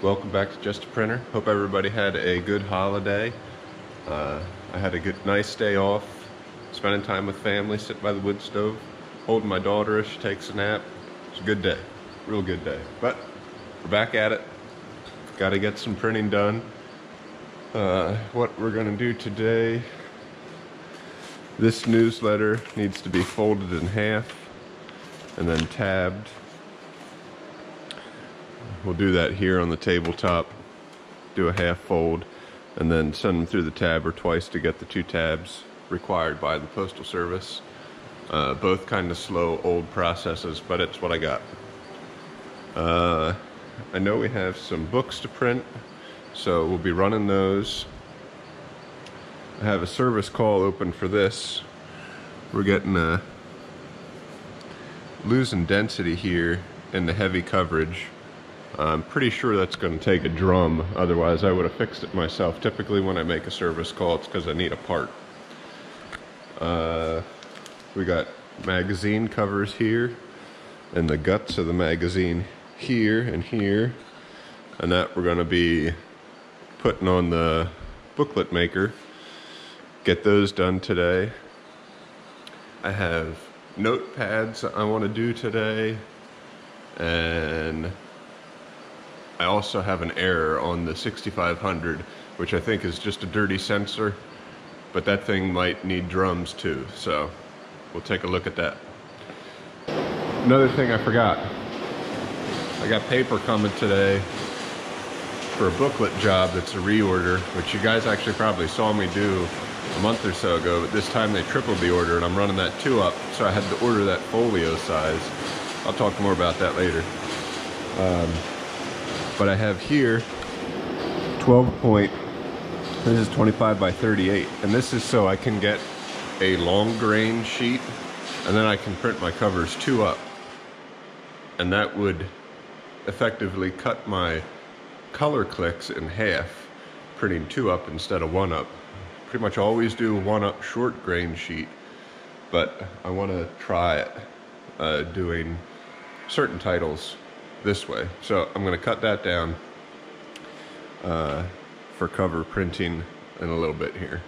Welcome back to Just a Printer. Hope everybody had a good holiday. I had a nice day off, spending time with family, sitting by the wood stove, holding my daughter as she takes a nap. It's a good day, real good day. But we're back at it. Got to get some printing done. What we're gonna do today, this newsletter needs to be folded in half and then tabbed. We'll do that here on the tabletop, do a half fold, and then send them through the tabber twice to get the 2 tabs required by the Postal Service. Both kind of slow, old processes, but it's what I got. I know we have some books to print, so we'll be running those. I have a service call open for this. We're getting losing density here in the heavy coverage. I'm pretty sure that's going to take a drum, otherwise I would have fixed it myself. Typically when I make a service call, it's because I need a part. We got magazine covers here, and the guts of the magazine here and here, and that we're going to be putting on the booklet maker. Get those done today. I have notepads I want to do today, and I also have an error on the 6500, which I think is just a dirty sensor, but that thing might need drums too, so we'll take a look at that. Another thing I forgot, I got paper coming today for a booklet job that's a reorder, which you guys actually probably saw me do a month or so ago, but this time they tripled the order and I'm running that 2 up, so I had to order that folio size. I'll talk more about that later. But I have here 12 point, this is 25 by 38, and this is so I can get a long grain sheet, and then I can print my covers 2 up, and that would effectively cut my color clicks in half, printing 2 up instead of 1 up. Pretty much always do a 1 up short grain sheet, but I want to try it doing certain titles this way. So I'm going to cut that down for cover printing in a little bit here.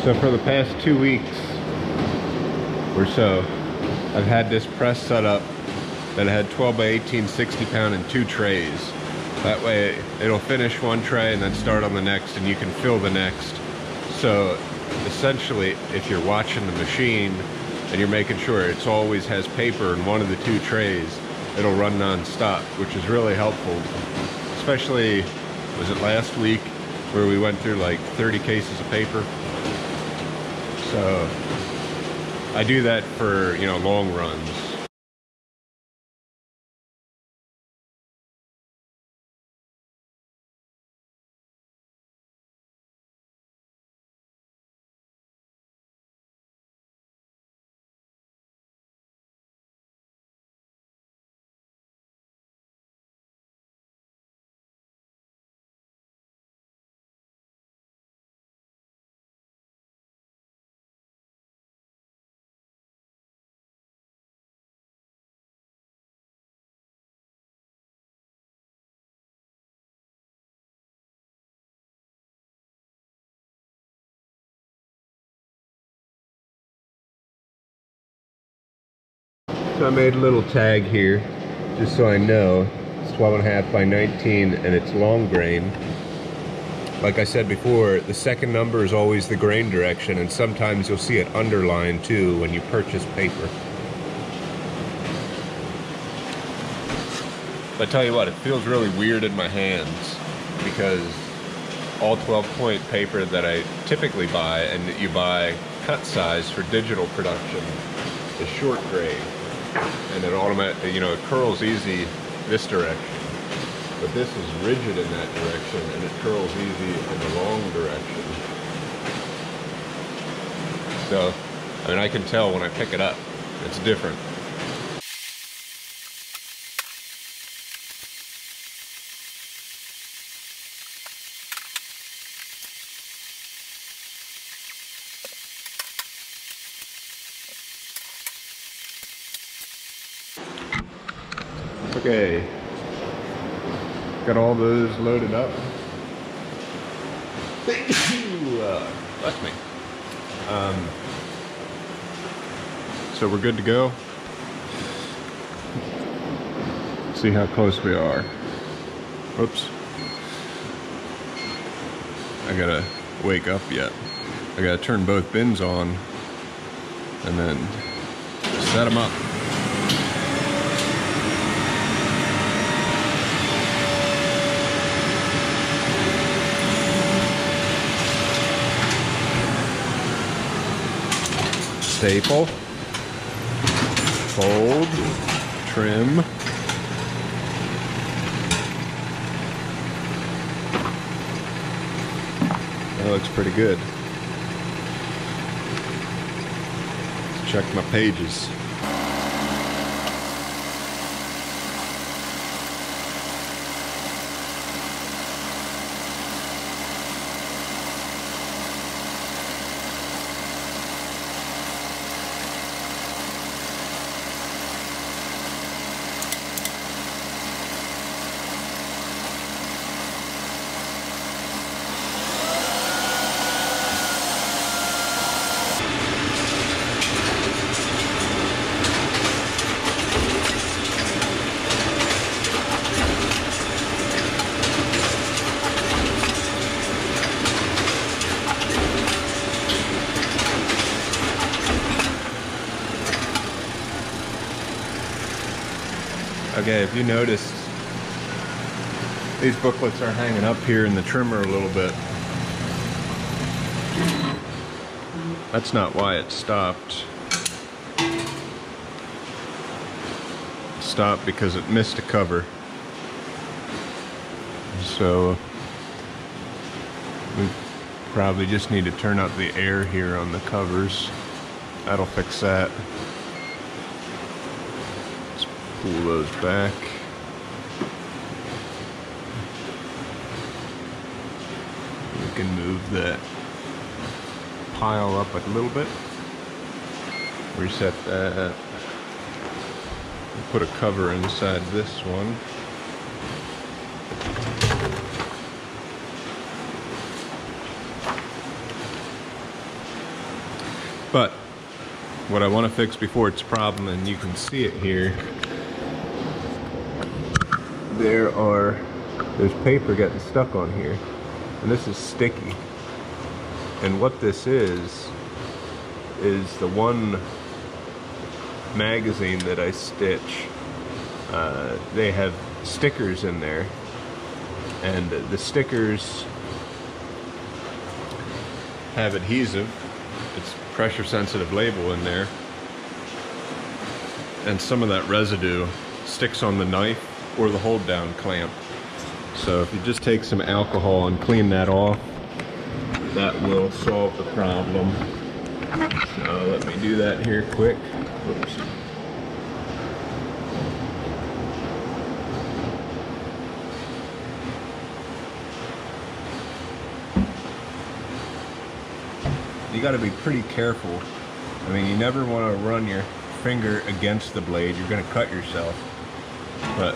So for the past 2 weeks or so, I've had this press set up that had 12 by 18 60-pound and 2 trays. That way it'll finish one tray and then start on the next, and you can fill the next. So essentially, if you're watching the machine and you're making sure it always has paper in one of the 2 trays, it'll run non-stop, which is really helpful. Especially, was it last week, where we went through like 30 cases of paper? So I do that for, you know, long runs. So I made a little tag here, just so I know. It's 12.5 by 19 and it's long grain. Like I said before, the second number is always the grain direction, and sometimes you'll see it underlined too when you purchase paper. But I tell you what, it feels really weird in my hands, because all 12 point paper that I typically buy, and that you buy cut size for digital production, is short grain. And it automatically, you know, it curls easy this direction. But this is rigid in that direction, and it curls easy in the long direction. So, I mean, I can tell when I pick it up. It's different. Okay, got all those loaded up. Bless me. So we're good to go. See how close we are. Oops. I gotta wake up yet. I gotta turn both bins on and then set them up. Staple, fold, trim. That looks pretty good. Let's check my pages. Okay, if you noticed, these booklets are hanging up here in the trimmer a little bit. That's not why it stopped. It stopped because it missed a cover. So we probably just need to turn up the air here on the covers. That'll fix that. Pull those back. We can move that pile up a little bit. Reset that. Put a cover inside this one. But what I want to fix before it's a problem, and you can see it here, there's paper getting stuck on here, and this is sticky. And what this is the one magazine that I stitch. They have stickers in there, and the stickers have adhesive. It's pressure sensitive label in there, and some of that residue sticks on the knife or the hold down clamp. So if you just take some alcohol and clean that off, that will solve the problem. So let me do that here quick. Oops. You got to be pretty careful. I mean, you never want to run your finger against the blade. You're going to cut yourself. But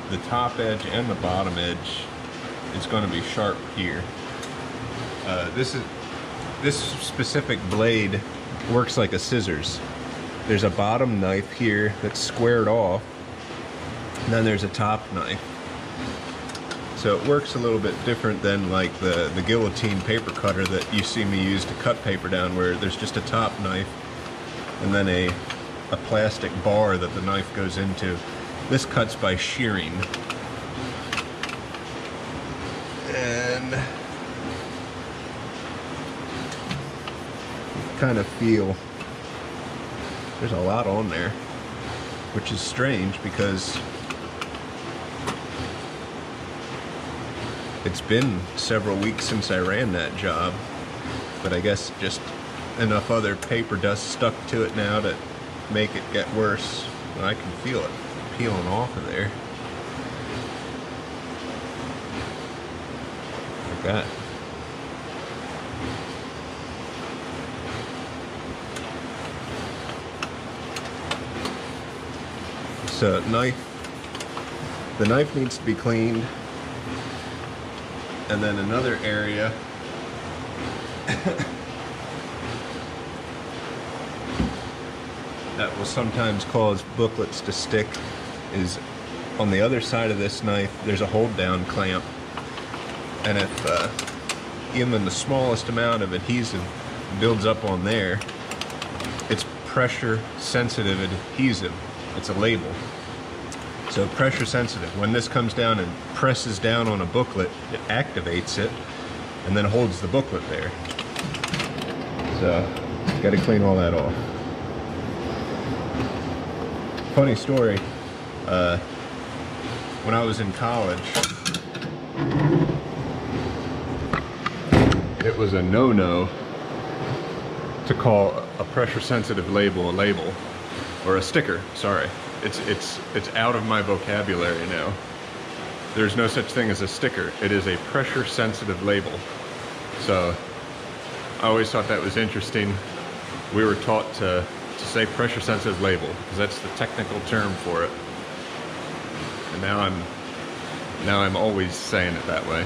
the top edge and the bottom edge is going to be sharp here. This specific blade works like a scissors. There's a bottom knife here that's squared off, and then there's a top knife. So it works a little bit different than like the guillotine paper cutter that you see me use to cut paper down, where there's just a top knife and then a plastic bar that the knife goes into. This cuts by shearing. And you kind of feel there's a lot on there, which is strange because it's been several weeks since I ran that job, but I guess just enough other paper dust stuck to it now that make it get worse. And I can feel it peeling off of there. Like that. So the knife needs to be cleaned. And then another area that will sometimes cause booklets to stick is on the other side of this knife. There's a hold down clamp, and if even the smallest amount of adhesive builds up on there, it's pressure sensitive adhesive. It's a label. So pressure sensitive. When this comes down and presses down on a booklet, it activates it and then holds the booklet there. So got to clean all that off. Funny story, when I was in college, it was a no-no to call a pressure sensitive label a label, or a sticker, sorry. It's out of my vocabulary now. There's no such thing as a sticker. It is a pressure sensitive label. So I always thought that was interesting. We were taught to say pressure sensitive label because that's the technical term for it. And now I'm always saying it that way.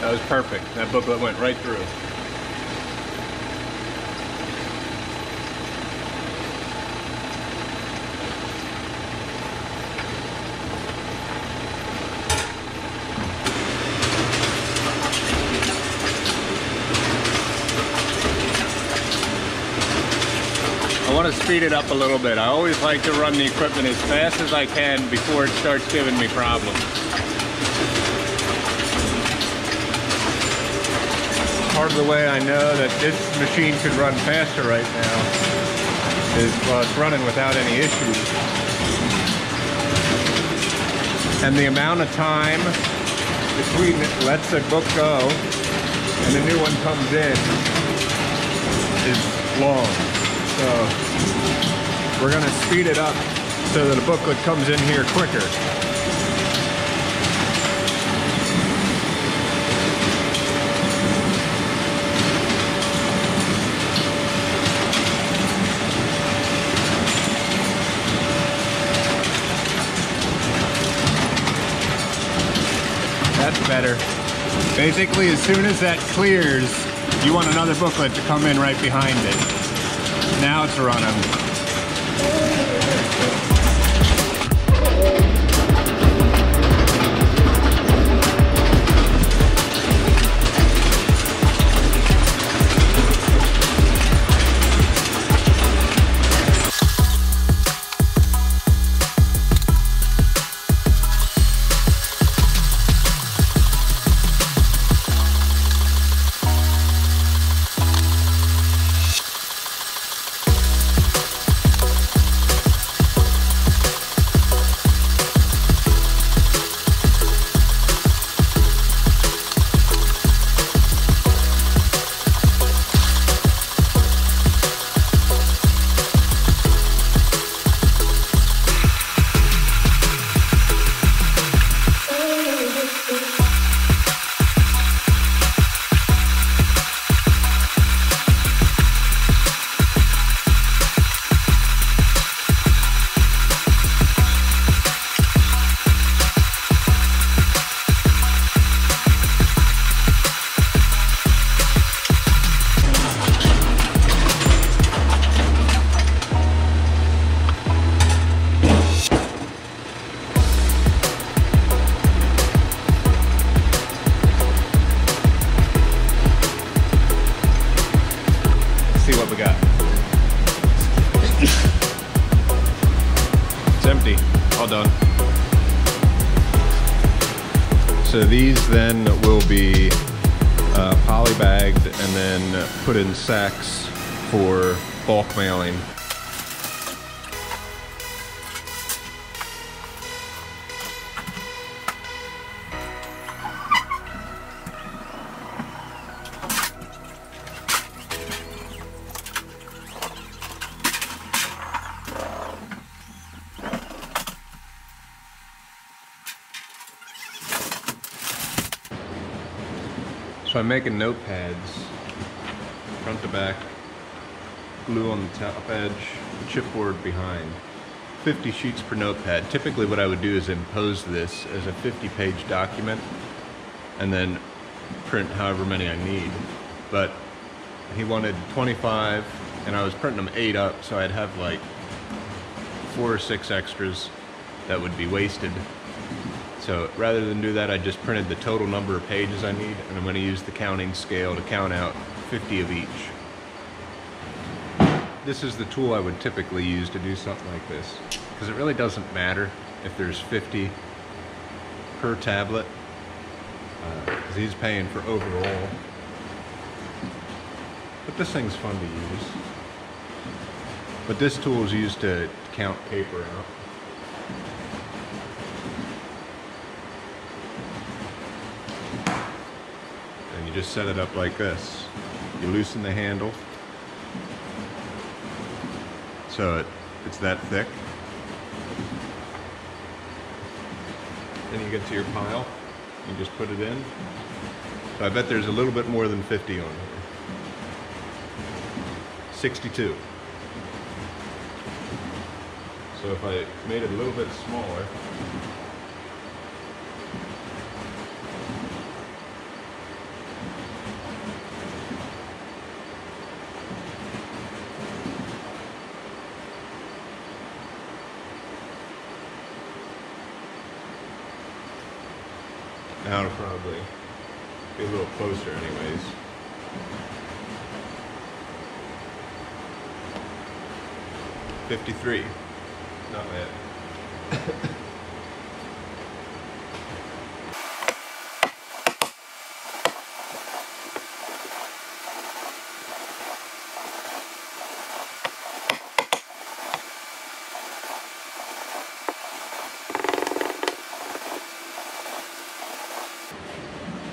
That was perfect. That booklet went right through. I want to speed it up a little bit. I always like to run the equipment as fast as I can before it starts giving me problems. Part of the way I know that this machine could run faster right now is while it's running without any issues. And the amount of time between it lets a book go and a new one comes in is long. So we're going to speed it up so that a booklet comes in here quicker. That's better. Basically, as soon as that clears, you want another booklet to come in right behind it. Now it's running. Done. So these then will be polybagged and then put in sacks for bulk mailing. So I'm making notepads, front to back, glue on the top edge, chipboard behind. 50 sheets per notepad. Typically what I would do is impose this as a 50-page document and then print however many I need. But he wanted 25 and I was printing them 8 up, so I'd have like 4 or 6 extras that would be wasted. So rather than do that, I just printed the total number of pages I need, and I'm going to use the counting scale to count out 50 of each. This is the tool I would typically use to do something like this, because it really doesn't matter if there's 50 per tablet, because he's paying for overall. But this thing's fun to use. But this tool is used to count paper out. And you just set it up like this. You loosen the handle, so it's that thick. Then you get to your pile, you just put it in. So I bet there's a little bit more than 50 on here. 62. So if I made it a little bit smaller, now it'll probably be a little closer anyways. $53. Not bad.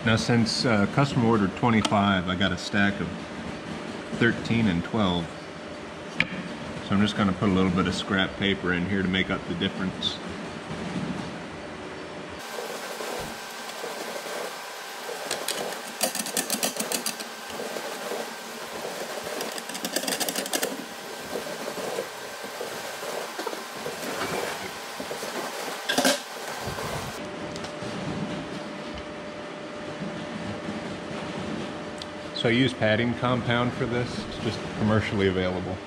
Now since customer ordered 25, I got a stack of 13 and 12. So I'm just going to put a little bit of scrap paper in here to make up the difference. So I use padding compound for this. It's just commercially available.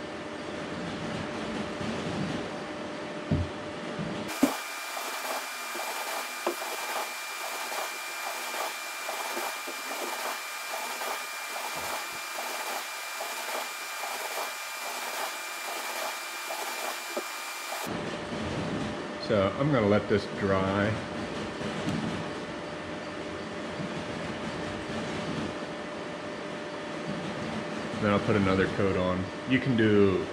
So I'm going to let this dry. Then I'll put another coat on. You can do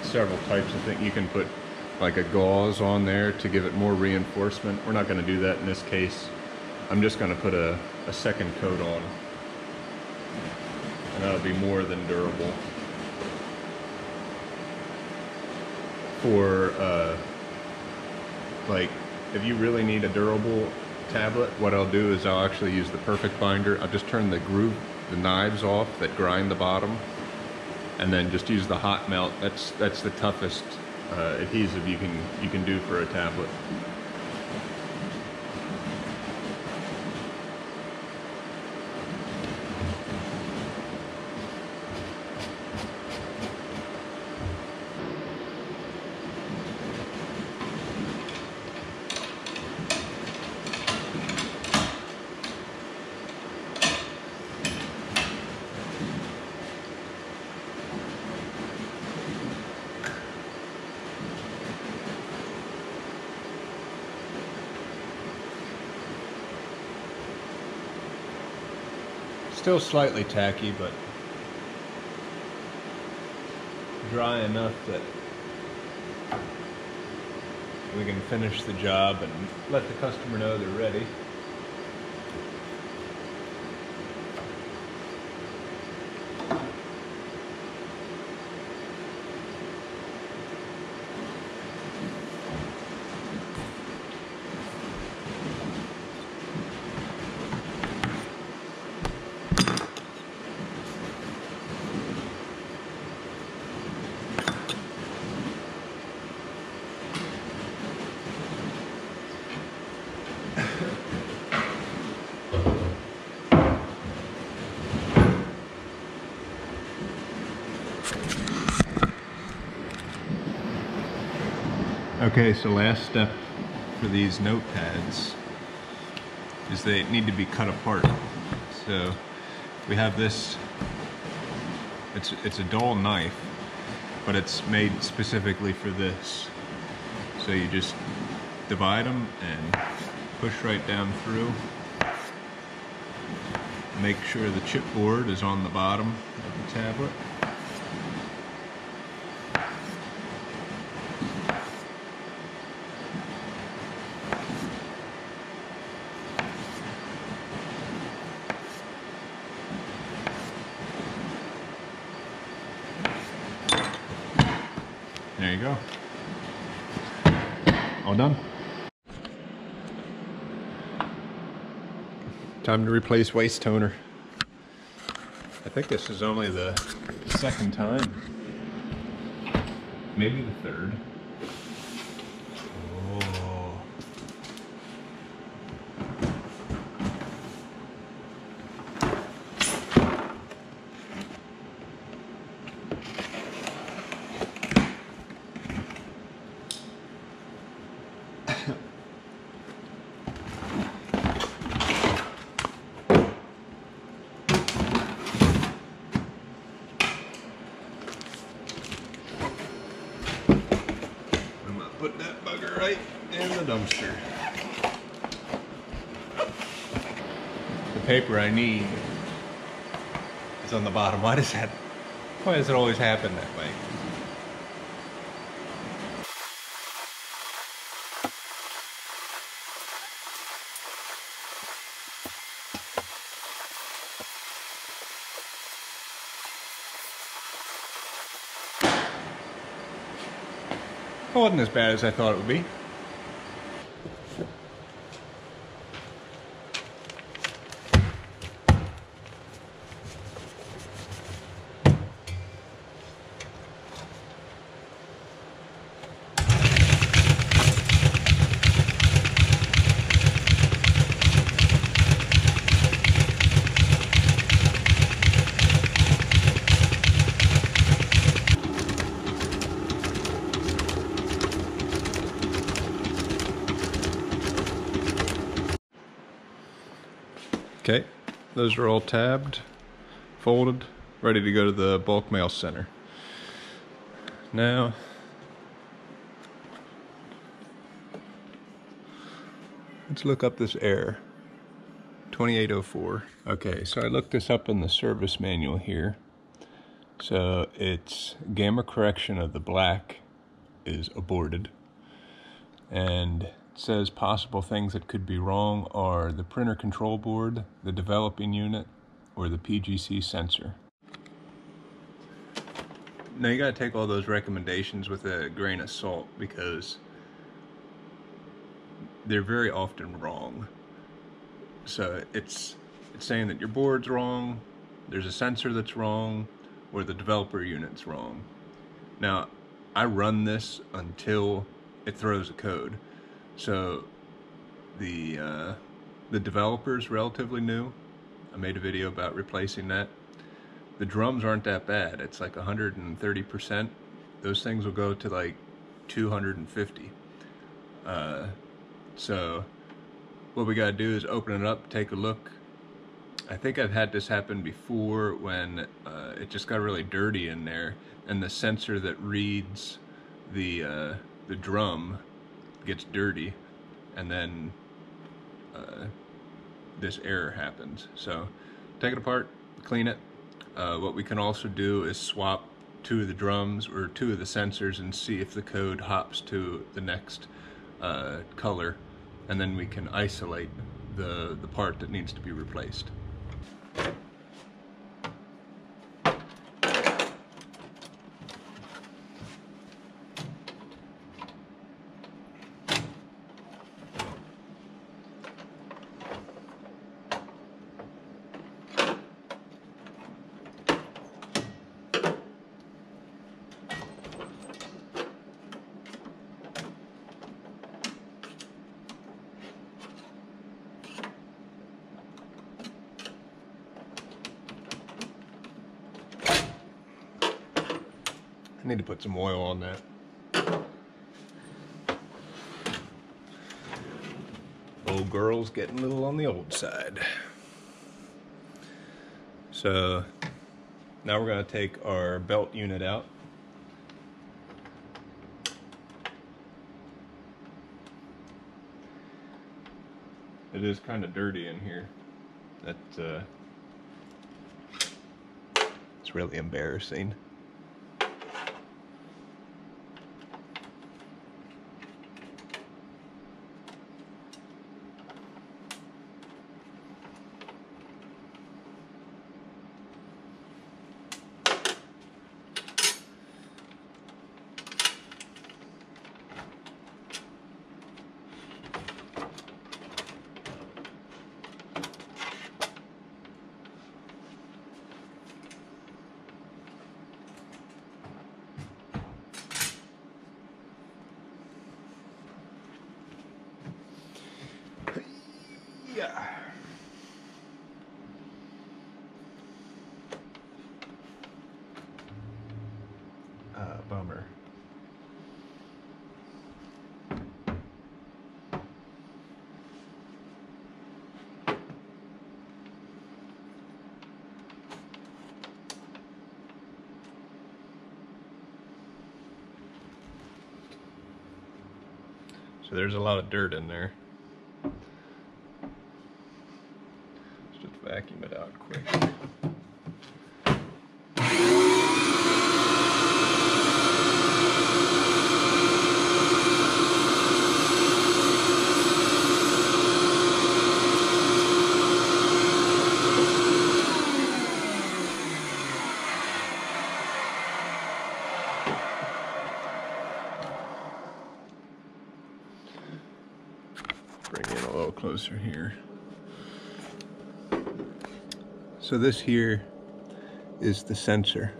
several types of things. You can put like a gauze on there to give it more reinforcement. We're not going to do that in this case. I'm just going to put a second coat on. And that'll be more than durable. For like, if you really need a durable tablet, what I'll do is I'll actually use the Perfect Binder. I'll just turn the knives off that grind the bottom, and then just use the hot melt. That's the toughest adhesive you can do for a tablet. Still slightly tacky, but dry enough that we can finish the job and let the customer know they're ready. Okay, so last step for these notepads is they need to be cut apart. So we have this, it's a dull knife, but it's made specifically for this. So you just divide them and push right down through. Make sure the chipboard is on the bottom of the tablet. There you go. All done. Time to replace waste toner. I think this is only the second time. Maybe the third. Oh. Put that bugger right in the dumpster. The paper I need is on the bottom. Why does it always happen that way? It wasn't as bad as I thought it would be. Okay, those are all tabbed, folded, ready to go to the bulk mail center. Now, let's look up this error, 2804. Okay, so I looked this up in the service manual here. So it's gamma correction of the black is aborted, and it says possible things that could be wrong are the printer control board, the developing unit, or the PGC sensor. Now you gotta take all those recommendations with a grain of salt because they're very often wrong. So it's saying that your board's wrong, there's a sensor that's wrong, or the developer unit's wrong. Now, I run this until it throws a code. So the developer's relatively new. I made a video about replacing that. The drums aren't that bad. It's like 130%. Those things will go to like 250. So what we gotta do is open it up, take a look. I think I've had this happen before when it just got really dirty in there, and the sensor that reads the drum gets dirty, and then this error happens. So take it apart, clean it. What we can also do is swap 2 of the drums or 2 of the sensors and see if the code hops to the next color, and then we can isolate the part that needs to be replaced. I need to put some oil on that. Old girl's getting a little on the old side. So now we're going to take our belt unit out. It is kind of dirty in here. It's really embarrassing. Yeah. Bummer. So there's a lot of dirt in there. Let's just vacuum it out quick. Bring it a little closer here. So this here is the sensor.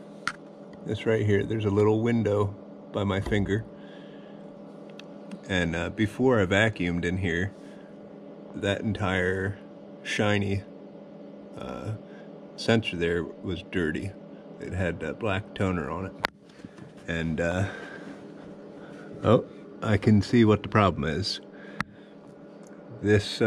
This right here, there's a little window by my finger. And before I vacuumed in here, that entire shiny sensor there was dirty. It had black toner on it. And, oh, I can see what the problem is. This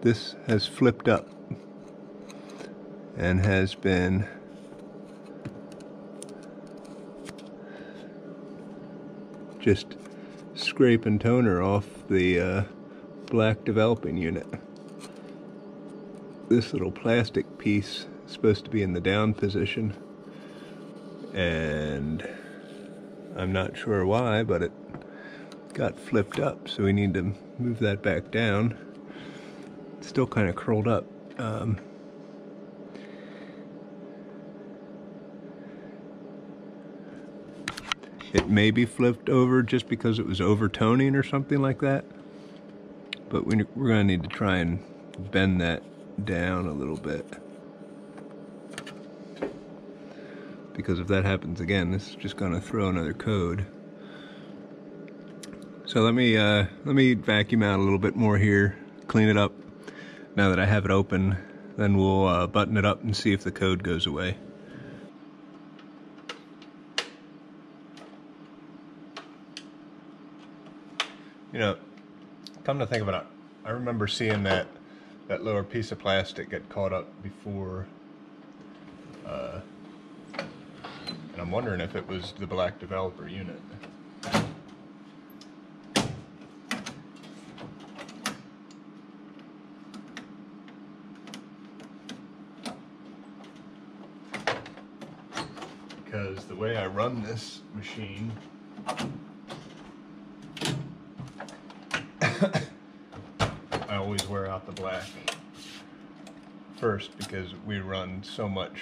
this has flipped up and has been just scraping toner off the black developing unit. This little plastic piece is supposed to be in the down position, and I'm not sure why, but it got flipped up, so we need to move that back down. It's still kind of curled up. It may be flipped over just because it was overtoning or something like that, but we're going to need to try and bend that down a little bit, because if that happens again, this is just going to throw another code. So let me vacuum out a little bit more here, clean it up. Now that I have it open, then we'll button it up and see if the code goes away. You know, come to think about it, I remember seeing that lower piece of plastic get caught up before, and I'm wondering if it was the black developer unit. Because the way I run this machine, I always wear out the black first, because we run so much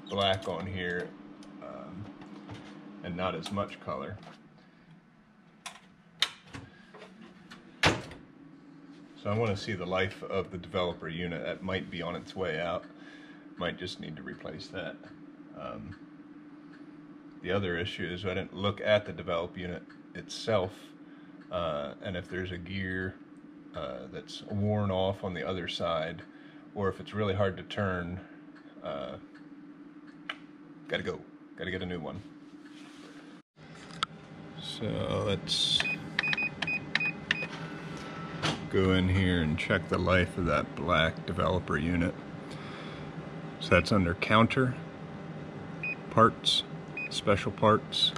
black on here and not as much color. So I want to see the life of the developer unit. That might be on its way out. Might just need to replace that. The other issue is I didn't look at the develop unit itself, and if there's a gear that's worn off on the other side, or if it's really hard to turn, gotta go. Gotta get a new one. So let's go in here and check the life of that black developer unit. So that's under counter, parts, special parts.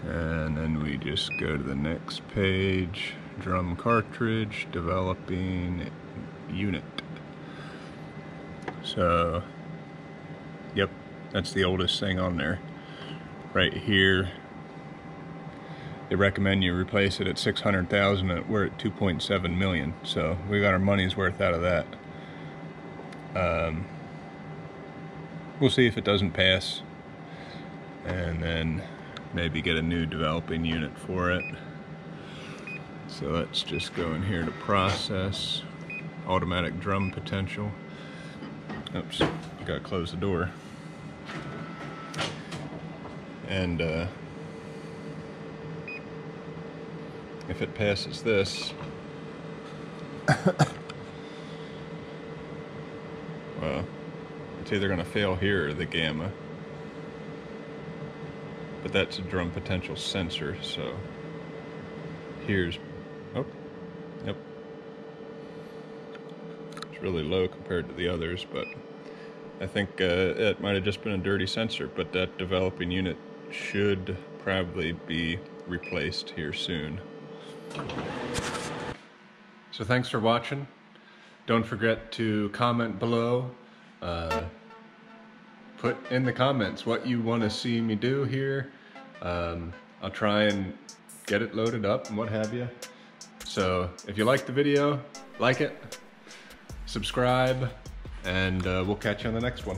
And then we just go to the next page, drum cartridge, developing unit. So, yep, that's the oldest thing on there. Right here, they recommend you replace it at 600,000, and we're at 2.7 million. So we got our money's worth out of that. We'll see if it doesn't pass, and then maybe get a new developing unit for it. So let's just go in here to process, automatic drum potential. Oops, gotta close the door. And if it passes this, well, it's either gonna fail here or the gamma. But that's a drum potential sensor, so here's, oh, yep. It's really low compared to the others, but I think it might have just been a dirty sensor, but that developing unit should probably be replaced here soon. So thanks for watching. Don't forget to comment below. Put in the comments what you want to see me do here. I'll try and get it loaded up and what have you. So if you like the video, like it, subscribe, and we'll catch you on the next one.